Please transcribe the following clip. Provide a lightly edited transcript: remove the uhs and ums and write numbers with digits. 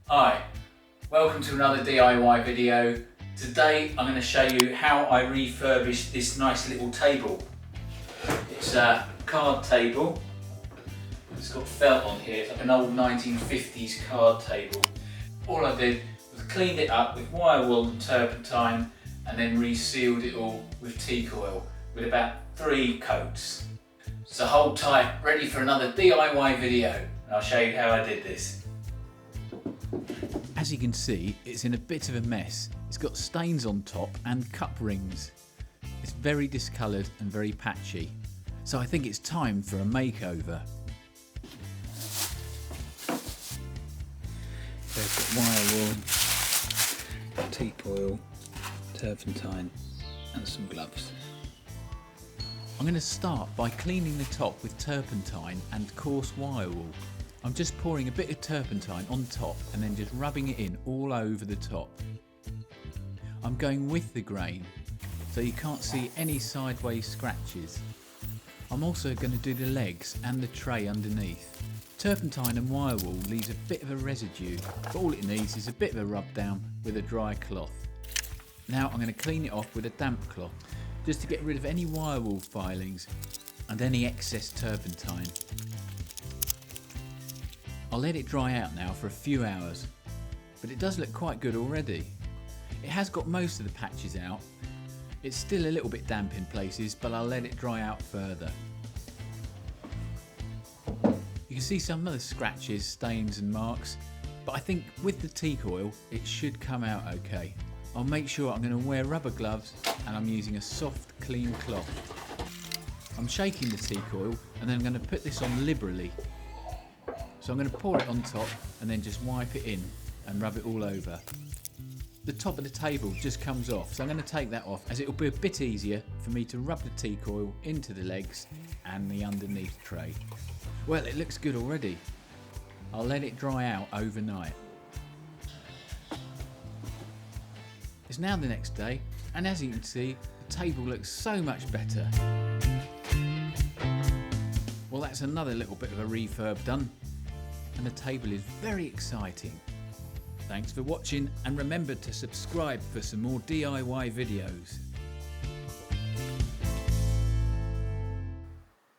Hi, welcome to another DIY video. Today I'm going to show you how I refurbished this nice little table. It's a card table. It's got felt on here. It's like an old 1950s card table. All I did was cleaned it up with wire wool and turpentine and then resealed it all with teak oil with about 3 coats. So hold tight, ready for another DIY video, and I'll show you how I did this. As you can see, it's in a bit of a mess. It's got stains on top and cup rings. It's very discoloured and very patchy. So I think it's time for a makeover. So I've got wire wool, teak oil, turpentine and some gloves. I'm going to start by cleaning the top with turpentine and coarse wire wool. I'm just pouring a bit of turpentine on top and then just rubbing it in all over the top. I'm going with the grain so you can't see any sideways scratches. I'm also going to do the legs and the tray underneath. Turpentine and wire wool leaves a bit of a residue, but all it needs is a bit of a rub down with a dry cloth. Now I'm going to clean it off with a damp cloth just to get rid of any wire wool filings and any excess turpentine. I'll let it dry out now for a few hours, but it does look quite good already. It has got most of the patches out. It's still a little bit damp in places, but I'll let it dry out further. You can see some of the scratches, stains and marks, but I think with the teak oil it should come out okay. I'll make sure I'm going to wear rubber gloves and I'm using a soft clean cloth. I'm shaking the teak oil and then I'm going to put this on liberally. So I'm going to pour it on top and then just wipe it in and rub it all over. The top of the table just comes off, so I'm going to take that off as it will be a bit easier for me to rub the teak oil into the legs and the underneath tray. Well, it looks good already. I'll let it dry out overnight. It's now the next day, and as you can see, the table looks so much better. Well, that's another little bit of a refurb done, and the table is very exciting. Thanks for watching, and remember to subscribe for some more DIY videos.